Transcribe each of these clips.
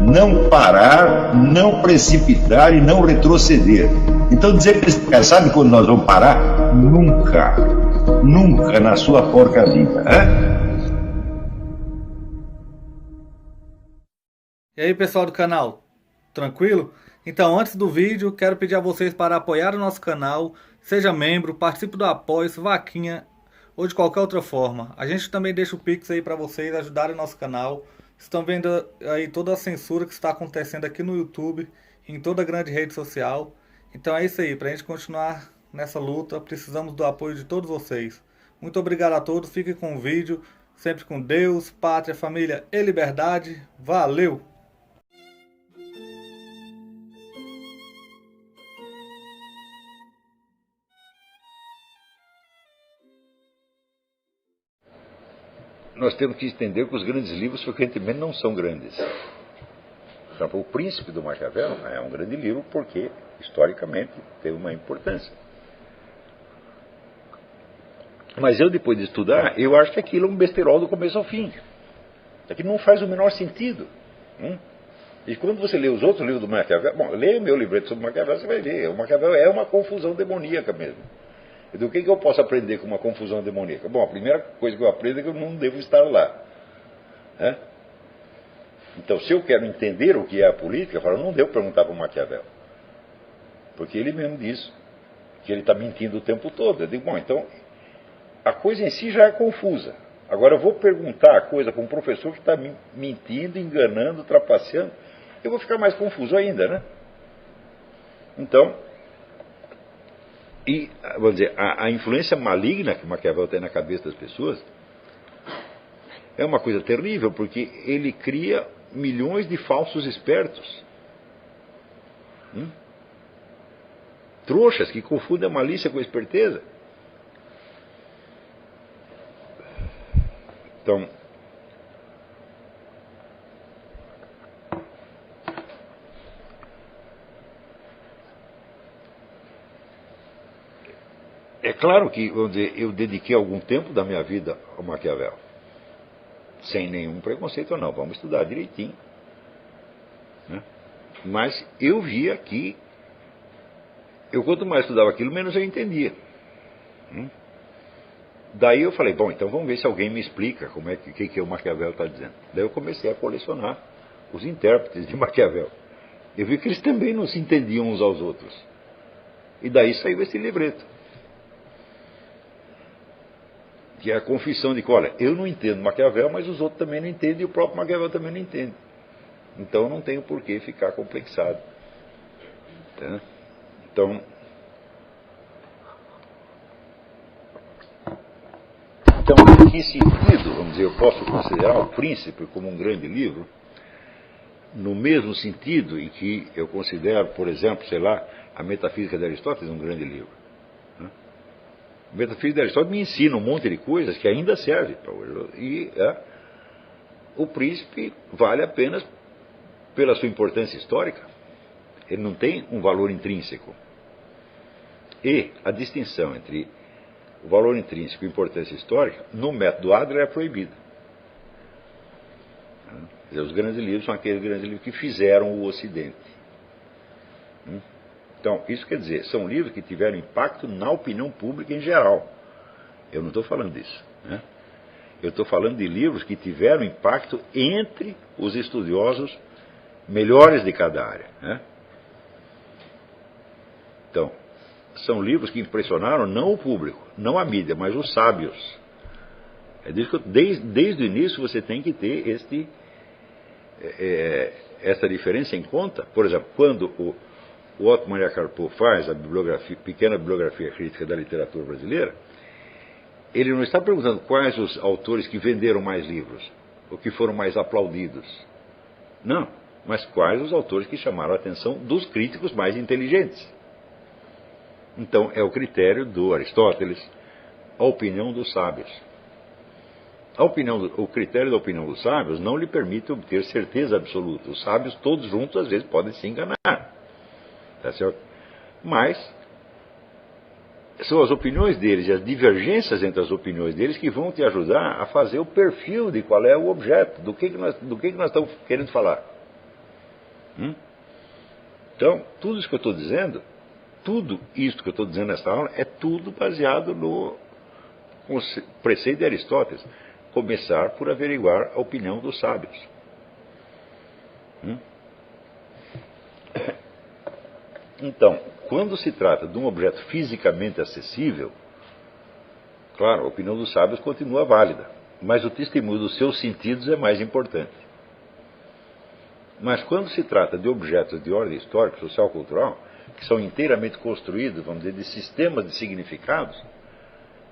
não parar, não precipitar e não retroceder. Então dizer que esse cara sabe quando nós vamos parar? Nunca. Nunca na sua porca vida. E aí, pessoal do canal, tranquilo? Então, antes do vídeo, quero pedir a vocês para apoiar o nosso canal, seja membro, participe do apoio, vaquinha ou de qualquer outra forma. A gente também deixa o Pix aí para vocês ajudarem o nosso canal. Estão vendo aí toda a censura que está acontecendo aqui no YouTube, em toda a grande rede social. Então é isso aí, para a gente continuar nessa luta, precisamos do apoio de todos vocês. Muito obrigado a todos, fiquem com o vídeo, sempre com Deus, pátria, família e liberdade. Valeu! Nós temos que entender que os grandes livros frequentemente não são grandes. Por exemplo, O Príncipe do Maquiavel é um grande livro porque, historicamente, teve uma importância. Mas eu, depois de estudar, eu acho que aquilo é um besterol do começo ao fim. Aquilo não faz o menor sentido. E quando você lê os outros livros do Maquiavel, bom, leia meu livreto sobre Maquiavel, você vai ver. O Maquiavel é uma confusão demoníaca mesmo. E do que eu posso aprender com uma confusão demoníaca? Bom, a primeira coisa que eu aprendo é que eu não devo estar lá. Então, se eu quero entender o que é a política, eu falo, não devo perguntar para o Maquiavel. Porque ele mesmo diz que ele está mentindo o tempo todo. Eu digo, bom, então, a coisa em si já é confusa. Agora eu vou perguntar a coisa para um professor que está mentindo, enganando, trapaceando. Eu vou ficar mais confuso ainda, né? Então, e, vamos dizer, a influência maligna que Maquiavel tem na cabeça das pessoas é uma coisa terrível, porque ele cria milhões de falsos espertos. Trouxas que confundem a malícia com a esperteza. Então, é claro que, vamos dizer, eu dediquei algum tempo da minha vida ao Maquiavel. Sem nenhum preconceito, não. Vamos estudar direitinho. Mas eu via que, quanto mais estudava aquilo, menos eu entendia. Daí eu falei, bom, então vamos ver se alguém me explica como é que o Maquiavel está dizendo. Daí eu comecei a colecionar os intérpretes de Maquiavel. Eu vi que eles também não se entendiam uns aos outros. E daí saiu esse livreto. Que é a confissão de que, olha, eu não entendo Maquiavel, mas os outros também não entendem e o próprio Maquiavel também não entende. Então eu não tenho por que ficar complexado. Então, em que sentido, vamos dizer, eu posso considerar O Príncipe como um grande livro? No mesmo sentido em que eu considero, por exemplo, sei lá, a Metafísica de Aristóteles um grande livro. A Metafísica de Aristóteles me ensina um monte de coisas que ainda servem para hoje. E O Príncipe vale apenas pela sua importância histórica. Ele não tem um valor intrínseco. E a distinção entre o valor intrínseco e a importância histórica, no método Adler, é proibida. Os grandes livros são aqueles grandes livros que fizeram o Ocidente. Então, isso quer dizer, são livros que tiveram impacto na opinião pública em geral. Eu não estou falando disso. Eu estou falando de livros que tiveram impacto entre os estudiosos melhores de cada área. Então, são livros que impressionaram não o público, não a mídia, mas os sábios. É disso que desde o início você tem que ter essa diferença em conta. Por exemplo, quando o Otto Maria Carpo faz a pequena bibliografia crítica da literatura brasileira, ele não está perguntando quais os autores que venderam mais livros, ou que foram mais aplaudidos. Não, mas quais os autores que chamaram a atenção dos críticos mais inteligentes. Então, é o critério do Aristóteles, a opinião dos sábios. O critério da opinião dos sábios não lhe permite obter certeza absoluta. Os sábios, todos juntos, às vezes podem se enganar. Tá certo? Mas são as opiniões deles e as divergências entre as opiniões deles que vão te ajudar a fazer o perfil de qual é o objeto, do que nós estamos querendo falar. Então, tudo isso que eu estou dizendo, nesta aula, é tudo baseado no preceito de Aristóteles. Começar por averiguar a opinião dos sábios. Então, quando se trata de um objeto fisicamente acessível, claro, a opinião dos sábios continua válida, mas o testemunho dos seus sentidos é mais importante. Mas quando se trata de objetos de ordem histórica, social, cultural, que são inteiramente construídos, vamos dizer, de sistemas de significados,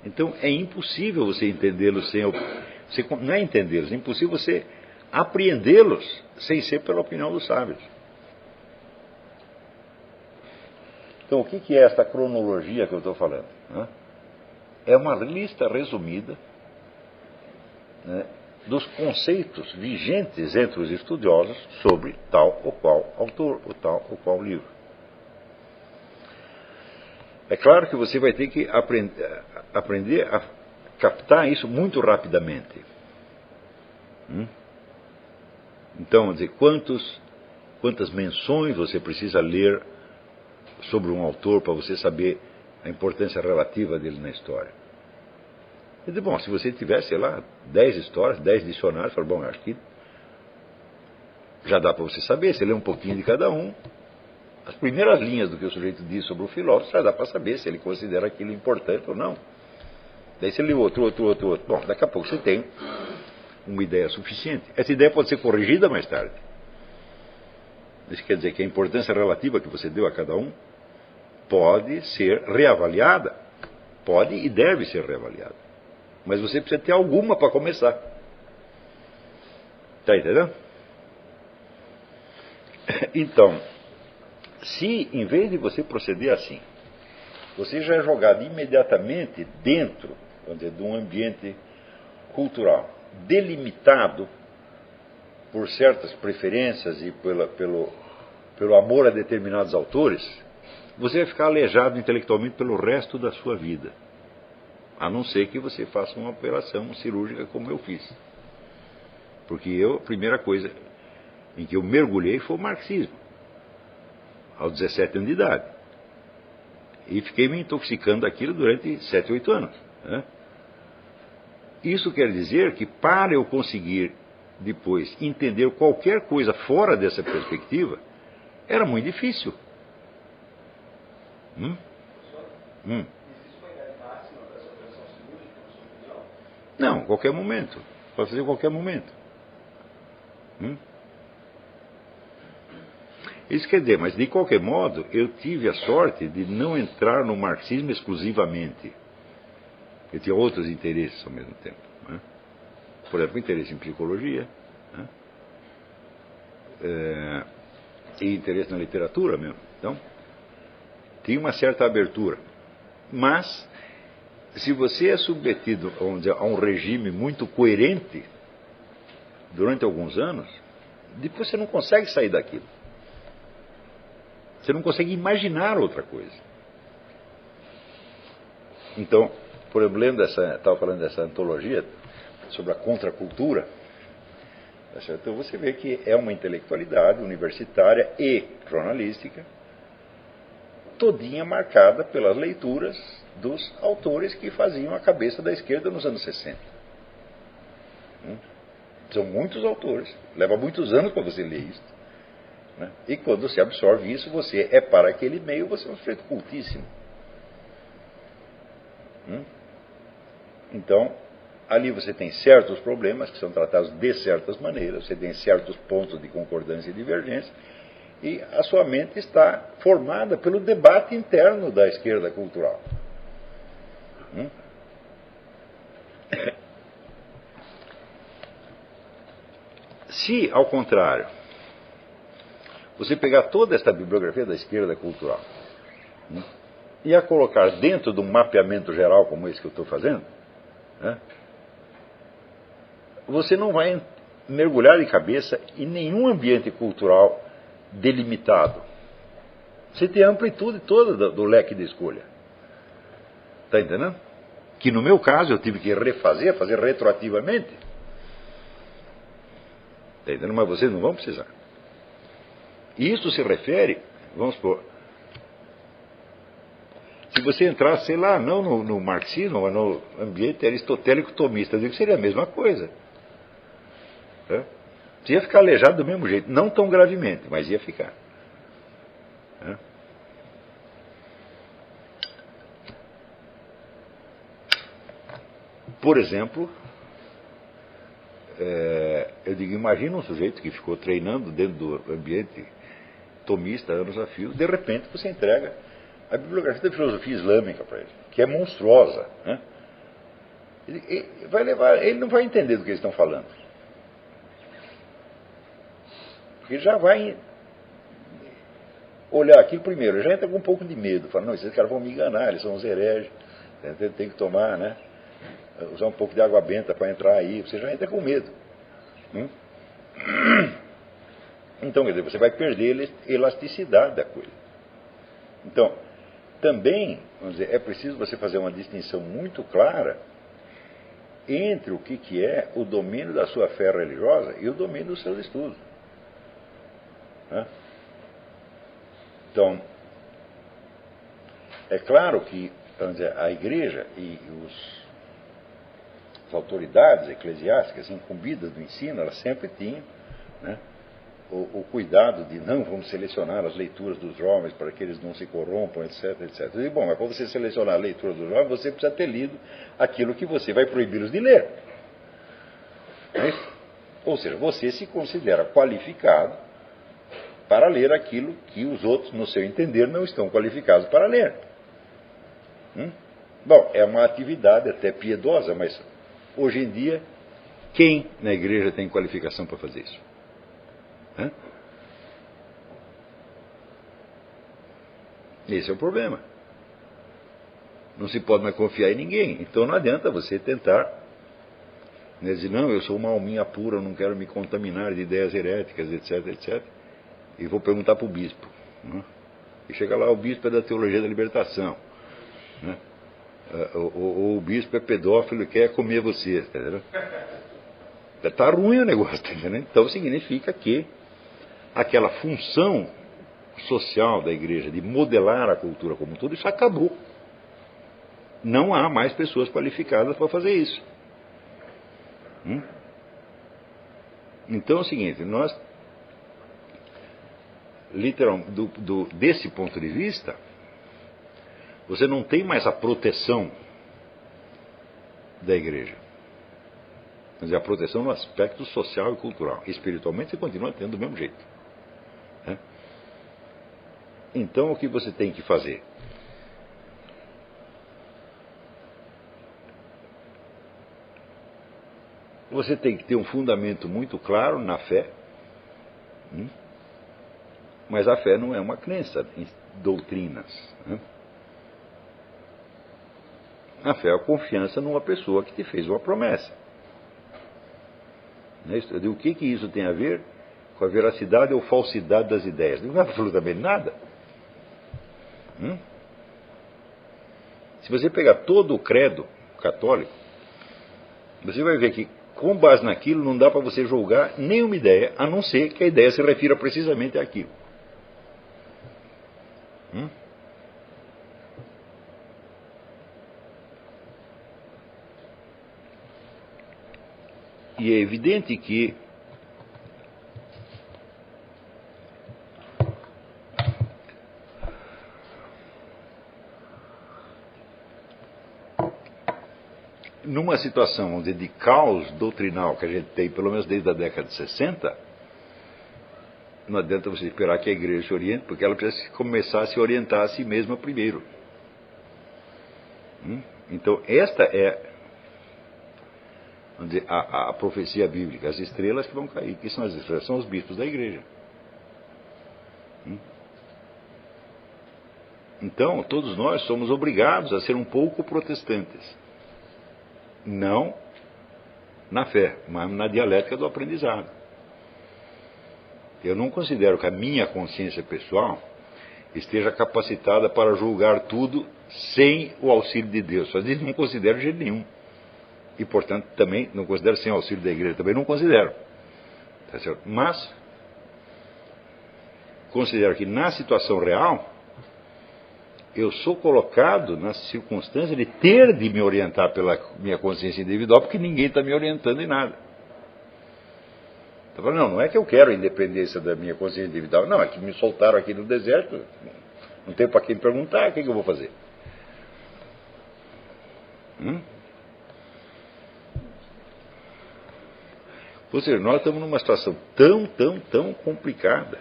então é impossível você entendê-los sem... não é entendê-los, é impossível você apreendê-los sem ser pela opinião dos sábios. Então, o que é esta cronologia que eu estou falando? É uma lista resumida, né, dos conceitos vigentes entre os estudiosos sobre tal ou qual autor, ou tal ou qual livro. É claro que você vai ter que aprender a captar isso muito rapidamente. Então, vamos dizer, quantas menções você precisa ler sobre um autor para você saber a importância relativa dele na história. Quer dizer, bom, se você tivesse, sei lá, 10 histórias, 10 dicionários, fala, bom, acho que já dá para você saber, você lê um pouquinho de cada um, as primeiras linhas do que o sujeito diz sobre o filósofo, já dá para saber se ele considera aquilo importante ou não. Daí você lê outro. Bom, daqui a pouco você tem uma ideia suficiente. Essa ideia pode ser corrigida mais tarde. Isso quer dizer que a importância relativa que você deu a cada um pode ser reavaliada. Pode e deve ser reavaliada. Mas você precisa ter alguma para começar. Está entendendo? Então, se em vez de você proceder assim, você já é jogado imediatamente dentro, vamos dizer, de um ambiente cultural delimitado por certas preferências e pelo amor a determinados autores, você vai ficar aleijado intelectualmente pelo resto da sua vida. A não ser que você faça uma operação cirúrgica como eu fiz. Porque a primeira coisa em que eu mergulhei foi o marxismo, aos 17 anos de idade. E fiquei me intoxicando daquilo durante 7, 8 anos. Né? Isso quer dizer que para eu conseguir depois entender qualquer coisa fora dessa perspectiva, era muito difícil. Não, qualquer momento. Pode fazer em qualquer momento. Isso quer dizer, mas de qualquer modo, eu tive a sorte de não entrar no marxismo exclusivamente. Eu tinha outros interesses ao mesmo tempo. Né? Por exemplo, interesse em psicologia. Né? E interesse na literatura mesmo. Então, tinha uma certa abertura. Mas, se você é submetido, vamos dizer, a um regime muito coerente durante alguns anos, depois você não consegue sair daquilo. Você não consegue imaginar outra coisa. Então, por exemplo, estava falando dessa antologia sobre a contracultura. Então você vê que é uma intelectualidade universitária e jornalística, todinha marcada pelas leituras dos autores que faziam a cabeça da esquerda nos anos 60. São muitos autores, leva muitos anos para você ler isso. Né? E quando você absorve isso, você é para aquele meio, você é um sujeito cultíssimo. Então, ali você tem certos problemas que são tratados de certas maneiras, você tem certos pontos de concordância e divergência, e a sua mente está formada pelo debate interno da esquerda cultural. Se, ao contrário, você pegar toda esta bibliografia da esquerda cultural e a colocar dentro de um mapeamento geral como esse que eu estou fazendo, né, você não vai mergulhar de cabeça em nenhum ambiente cultural delimitado. Você tem a amplitude toda do leque de escolha. Está entendendo? Que no meu caso eu tive que fazer retroativamente. Está entendendo? Mas vocês não vão precisar. E isso se refere, vamos supor, se você entrasse, sei lá, não no marxismo, mas no ambiente aristotélico tomista, eu digo que seria a mesma coisa. Né? Você ia ficar aleijado do mesmo jeito, não tão gravemente, mas ia ficar. Né? Por exemplo, eu digo, imagina um sujeito que ficou treinando dentro do ambiente tomista anos a fio, de repente você entrega a bibliografia da filosofia islâmica para ele, que é monstruosa. Né? Ele não vai entender do que eles estão falando. Porque ele já vai olhar aquilo primeiro, ele já entra com um pouco de medo, fala, não, esses caras vão me enganar, eles são uns hereges, tem que tomar, né? Usar um pouco de água benta para entrar aí, você já entra com medo. Então, quer dizer, você vai perder a elasticidade da coisa. Então, também, vamos dizer, é preciso você fazer uma distinção muito clara entre o que é o domínio da sua fé religiosa e o domínio dos seus estudos. Né? Então, é claro que, vamos dizer, a igreja e as autoridades eclesiásticas incumbidas do ensino, elas sempre tinham, né, o cuidado de não vamos selecionar as leituras dos jovens para que eles não se corrompam, etc, etc. Eu digo, bom, mas para você selecionar a leitura dos jovens, você precisa ter lido aquilo que você vai proibi-los de ler. É isso? Ou seja, você se considera qualificado para ler aquilo que os outros, no seu entender, não estão qualificados para ler. Bom, é uma atividade até piedosa, mas hoje em dia, quem na igreja tem qualificação para fazer isso? Esse é o problema. Não se pode mais confiar em ninguém. Então não adianta você tentar, né, dizer, não, eu sou uma alminha pura, eu não quero me contaminar de ideias heréticas, etc, etc. E vou perguntar para o bispo. Né? E chega lá, o bispo é da teologia da libertação. Né? Ou o bispo é pedófilo e quer comer você. Está ruim o negócio. Tá, né? Então significa que aquela função social da igreja de modelar a cultura como um todo, isso acabou. Não há mais pessoas qualificadas para fazer isso. Então é o seguinte, nós, literalmente, desse ponto de vista, você não tem mais a proteção da igreja. Mas é a proteção no aspecto social e cultural. Espiritualmente você continua tendo do mesmo jeito. Né? Então o que você tem que fazer? Você tem que ter um fundamento muito claro na fé. Mas a fé não é uma crença em doutrinas. Né? A fé é a confiança numa pessoa que te fez uma promessa. Eu digo, o que isso tem a ver com a veracidade ou falsidade das ideias? Não é absolutamente nada. Se você pegar todo o credo católico, você vai ver que, com base naquilo, não dá para você julgar nenhuma ideia, a não ser que a ideia se refira precisamente àquilo. E é evidente que numa situação, vamos dizer, de caos doutrinal que a gente tem, pelo menos desde a década de 60, não adianta você esperar que a igreja se oriente, porque ela precisa começar a se orientar a si mesma primeiro. Então, esta é, vamos dizer, a profecia bíblica, as estrelas que vão cair. Que são as estrelas? São os bispos da igreja. Então, todos nós somos obrigados a ser um pouco protestantes. Não na fé, mas na dialética do aprendizado. Eu não considero que a minha consciência pessoal esteja capacitada para julgar tudo sem o auxílio de Deus. Às vezes não considero de jeito nenhum. E, portanto, também não considero sem o auxílio da igreja. Também não considero. Tá certo? Mas considero que na situação real, eu sou colocado na circunstância de ter de me orientar pela minha consciência individual, porque ninguém está me orientando em nada. Então, não é que eu quero a independência da minha consciência individual, não, é que me soltaram aqui no deserto, não tenho para quem perguntar, o que eu vou fazer? Ou seja, nós estamos numa situação tão complicada.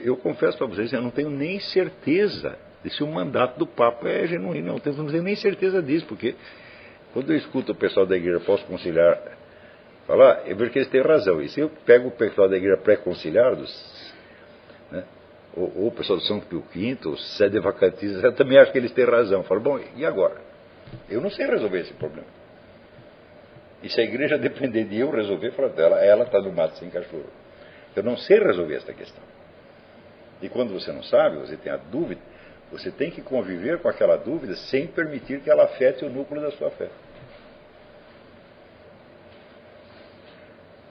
Eu confesso para vocês, eu não tenho nem certeza de se o mandato do Papa é genuíno. Eu não tenho nem certeza disso, porque quando eu escuto o pessoal da igreja pós-conciliar falar, eu vejo que eles têm razão. E se eu pego o pessoal da igreja pré-conciliar, né, ou o pessoal do São Pio V, ou sede vacantista, eu também acho que eles têm razão. Eu falo, bom, e agora? Eu não sei resolver esse problema. E se a igreja depender de eu resolver, ela está no mato sem cachorro. Eu não sei resolver esta questão. E quando você não sabe, você tem a dúvida, você tem que conviver com aquela dúvida sem permitir que ela afete o núcleo da sua fé.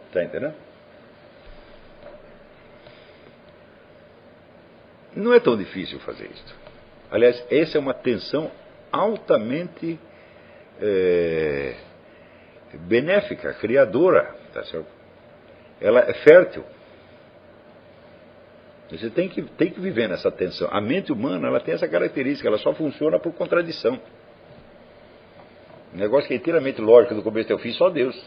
Está entendendo? Não é tão difícil fazer isso. Aliás, essa é uma tensão altamente benéfica, criadora. Tá certo? Ela é fértil. Você tem que viver nessa tensão. A mente humana, ela tem essa característica, ela só funciona por contradição. Um negócio que é inteiramente lógico do começo até o fim, só Deus.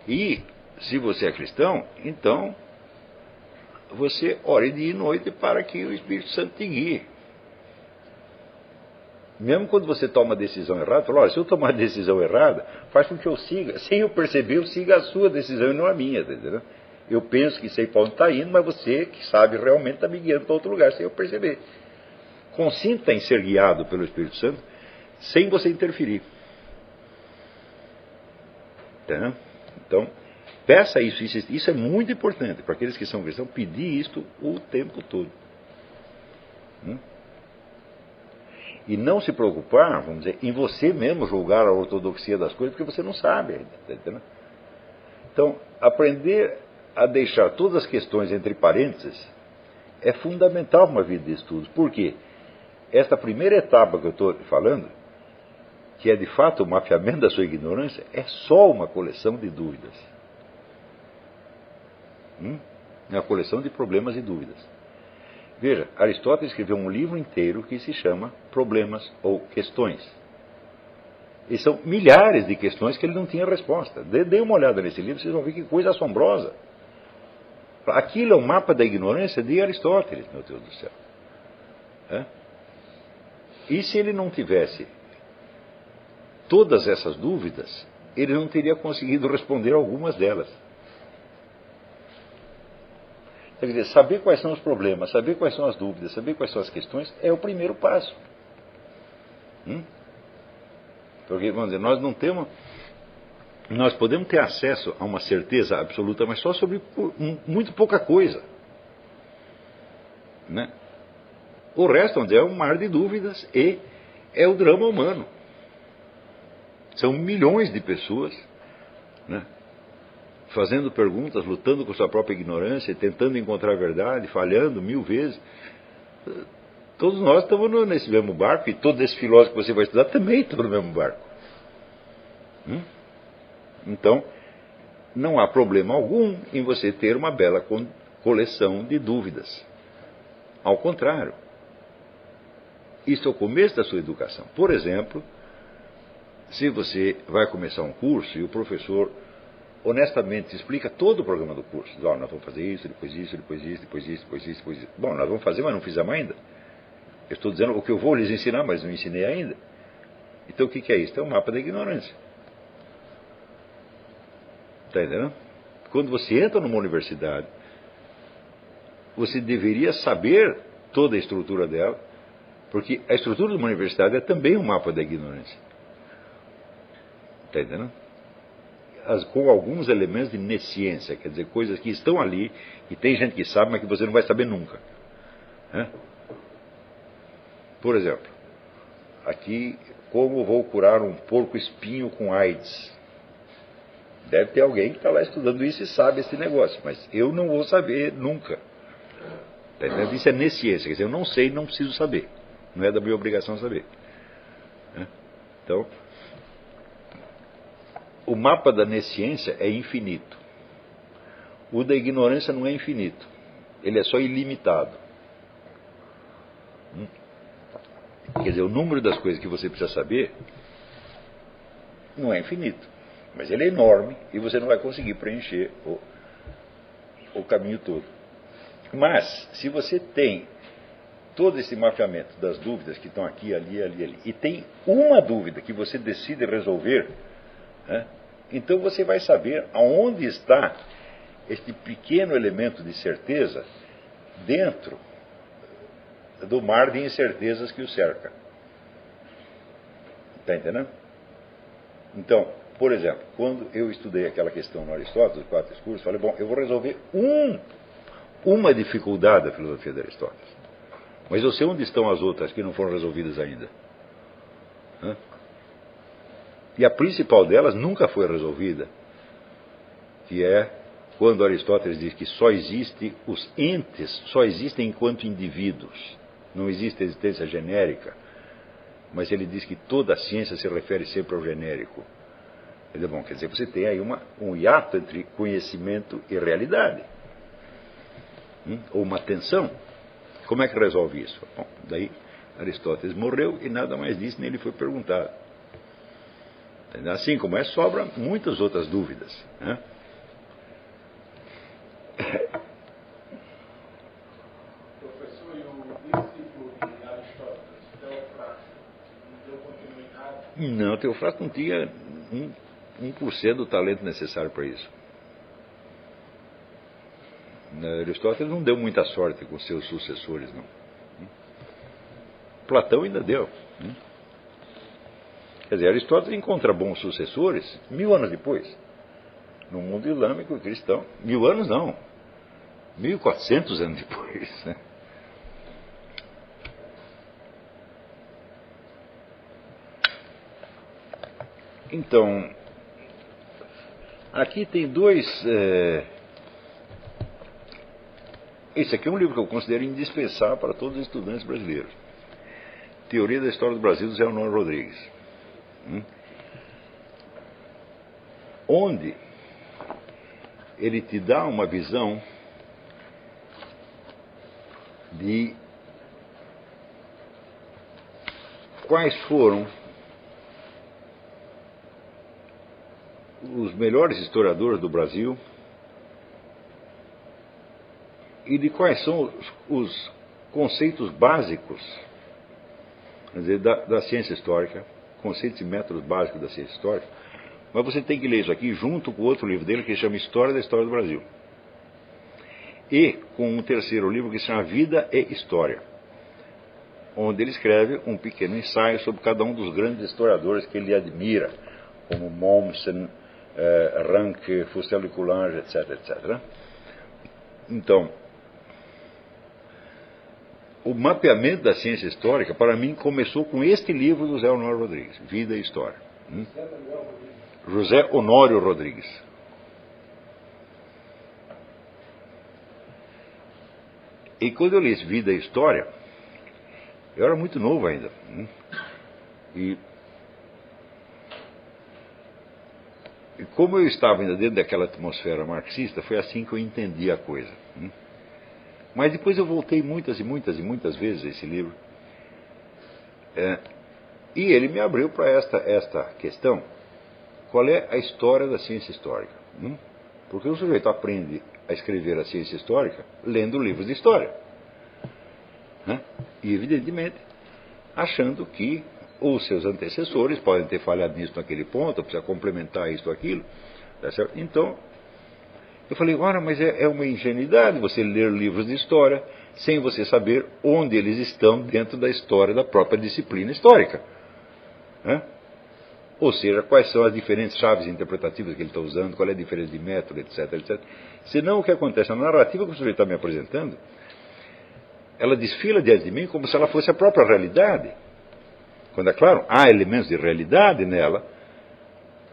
E, se você é cristão, então, você ore dia e noite para que o Espírito Santo te guie. Mesmo quando você toma uma decisão errada, fala, olha, se eu tomar uma decisão errada, faz com que eu siga. Sem eu perceber, eu siga a sua decisão e não a minha. Entendeu? Eu penso que sei para onde está indo, mas você que sabe realmente está me guiando para outro lugar, sem eu perceber. Consinta em ser guiado pelo Espírito Santo, sem você interferir. Entendeu? Então, peça isso. Isso é muito importante para aqueles que são cristãos, pedir isto o tempo todo. E não se preocupar, vamos dizer, em você mesmo julgar a ortodoxia das coisas, porque você não sabe ainda. Tá entendendo? Então, aprender a deixar todas as questões entre parênteses é fundamental para uma vida de estudos. Por quê? Esta primeira etapa que eu estou falando, que é de fato o mapeamento da sua ignorância, é só uma coleção de dúvidas. É uma coleção de problemas e dúvidas. Veja, Aristóteles escreveu um livro inteiro que se chama Problemas ou Questões. E são milhares de questões que ele não tinha resposta. Dê uma olhada nesse livro, vocês vão ver que coisa assombrosa. Aquilo é um mapa da ignorância de Aristóteles, meu Deus do céu. E se ele não tivesse todas essas dúvidas, ele não teria conseguido responder algumas delas. Quer dizer, saber quais são os problemas, saber quais são as dúvidas, saber quais são as questões, é o primeiro passo. Porque, vamos dizer, nós podemos ter acesso a uma certeza absoluta, mas só sobre muito pouca coisa. Né? O resto, onde é um mar de dúvidas e é o drama humano. São milhões de pessoas, né, fazendo perguntas, lutando com sua própria ignorância, tentando encontrar a verdade, falhando 1000 vezes. Todos nós estamos nesse mesmo barco, e todo esse filósofo que você vai estudar também está no mesmo barco. Então, não há problema algum em você ter uma bela coleção de dúvidas. Ao contrário, isso é o começo da sua educação. Por exemplo, se você vai começar um curso e o professor honestamente explica todo o programa do curso. Nós vamos fazer isso, depois isso, depois isso, depois isso, depois isso, depois isso. Bom, nós vamos fazer, mas não fizemos ainda. Eu estou dizendo o que eu vou lhes ensinar, mas não ensinei ainda. Então o que é isso? É um mapa da ignorância. Está entendendo? Quando você entra numa universidade, você deveria saber toda a estrutura dela, porque a estrutura de uma universidade é também um mapa da ignorância. Está entendendo? Com alguns elementos de nesciência, quer dizer, coisas que estão ali, e tem gente que sabe, mas que você não vai saber nunca. Por exemplo, aqui como vou curar um porco-espinho com AIDS. Deve ter alguém que está lá estudando isso e sabe esse negócio, mas eu não vou saber nunca. Tá entendendo? Isso é nesciência, quer dizer, eu não sei, não preciso saber. Não é da minha obrigação saber. Então, o mapa da nesciência é infinito. O da ignorância não é infinito. Ele é só ilimitado. Quer dizer, o número das coisas que você precisa saber não é infinito. Mas ele é enorme e você não vai conseguir preencher o caminho todo. Mas, se você tem todo esse mapeamento das dúvidas que estão aqui, ali, ali, ali, e tem uma dúvida que você decide resolver, né, então você vai saber aonde está este pequeno elemento de certeza dentro do mar de incertezas que o cerca. Está entendendo? Então, por exemplo, quando eu estudei aquela questão no Aristóteles, os 4 escuros, falei, bom, eu vou resolver uma dificuldade da filosofia de Aristóteles. Mas eu sei onde estão as outras que não foram resolvidas ainda. E a principal delas nunca foi resolvida, que é quando Aristóteles diz que só existe os entes, só existem enquanto indivíduos, não existe existência genérica, mas ele diz que toda a ciência se refere sempre ao genérico. Bom, quer dizer, você tem aí um hiato entre conhecimento e realidade, ou uma tensão. Como é que resolve isso? Bom, daí Aristóteles morreu e nada mais disse, nem ele foi perguntado. Assim como sobram muitas outras dúvidas. Professor, e o discípulo de Aristóteles, Teofrasto, não deu continuidade? Não, Teofrasto não tinha 1% do talento necessário para isso. Aristóteles não deu muita sorte com seus sucessores, não. Platão ainda deu. Quer dizer, Aristóteles encontra bons sucessores 1000 anos depois. No mundo islâmico e cristão. 1000 anos não. 1400 anos depois. Né? Então, aqui tem dois... Esse aqui é um livro que eu considero indispensável para todos os estudantes brasileiros. Teoria da História do Brasil, do Zé Honório Rodrigues. Onde ele te dá uma visão de quais foram os melhores historiadores do Brasil e de quais são os conceitos básicos, quer dizer, da ciência histórica, conceitos e métodos básicos da ciência histórica. Mas você tem que ler isso aqui junto com outro livro dele que se chama História da História do Brasil. E com um terceiro livro que se chama Vida e História, onde ele escreve um pequeno ensaio sobre cada um dos grandes historiadores que ele admira, como Mommsen, Ranke, Fustel e Coulanges, etc, etc. Então, o mapeamento da ciência histórica, para mim, começou com este livro do José Honório Rodrigues, Vida e História. José Honório Rodrigues. E quando eu li Vida e História, eu era muito novo ainda. E como eu estava ainda dentro daquela atmosfera marxista, foi assim que eu entendi a coisa. Mas depois eu voltei muitas e muitas e muitas vezes a esse livro. E ele me abriu para esta questão. Qual é a história da ciência histórica? Porque o sujeito aprende a escrever a ciência histórica lendo livros de história. E, evidentemente, achando que os seus antecessores podem ter falhado nisso naquele ponto, precisa complementar isso ou aquilo. Tá certo? Então, eu falei, ora, mas é uma ingenuidade você ler livros de história sem você saber onde eles estão dentro da história da própria disciplina histórica. Ou seja, quais são as diferentes chaves interpretativas que ele está usando, qual é a diferença de método, etc, etc. Senão, o que acontece? A narrativa que o sujeito está me apresentando, ela desfila diante de mim como se ela fosse a própria realidade. Quando, é claro, há elementos de realidade nela,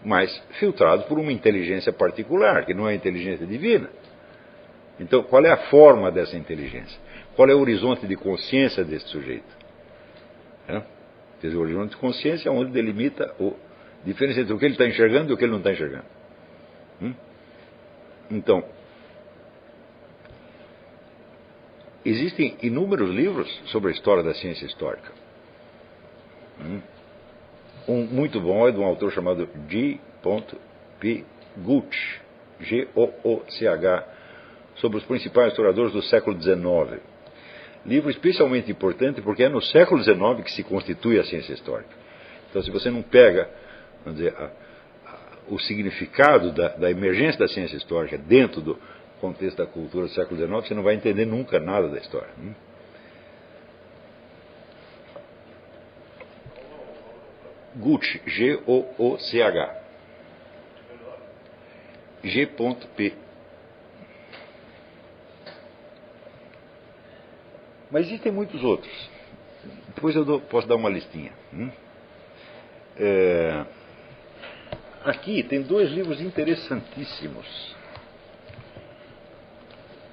mas filtrados por uma inteligência particular, que não é a inteligência divina. Então, qual é a forma dessa inteligência? Qual é o horizonte de consciência desse sujeito? Quer dizer, o horizonte de consciência é onde delimita a diferença entre o que ele está enxergando e o que ele não está enxergando. Então, existem inúmeros livros sobre a história da ciência histórica. Um muito bom é de um autor chamado G.P. Gooch, G-O-O-C-H, sobre os principais historiadores do século XIX. Livro especialmente importante porque é no século XIX que se constitui a ciência histórica. Então, se você não pega, vamos dizer, o significado da emergência da ciência histórica dentro do contexto da cultura do século XIX, você não vai entender nunca nada da história. Gooch, G-O-O-C-H. G.P. Mas existem muitos outros. Depois eu posso dar uma listinha. Aqui tem 2 livros interessantíssimos,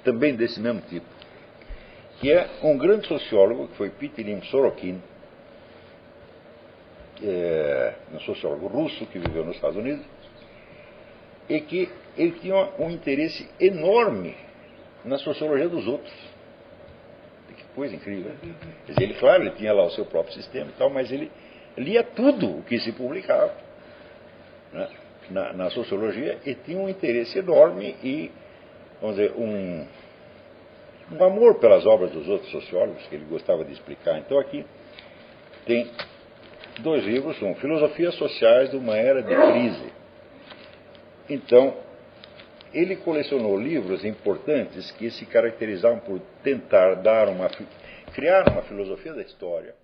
também desse mesmo tipo, que é um grande sociólogo, que foi Pitirim Sorokin, um sociólogo russo que viveu nos Estados Unidos, e que ele tinha um interesse enorme na sociologia dos outros. Que coisa incrível. Quer dizer, ele, claro, ele tinha lá o seu próprio sistema e tal, mas ele lia tudo o que se publicava, né, na sociologia, e tinha um interesse enorme e, vamos dizer, um amor pelas obras dos outros sociólogos que ele gostava de explicar. Então aqui tem 2 livros, Filosofias Sociais de uma Era de Crise. Então, ele colecionou livros importantes que se caracterizavam por tentar criar uma filosofia da história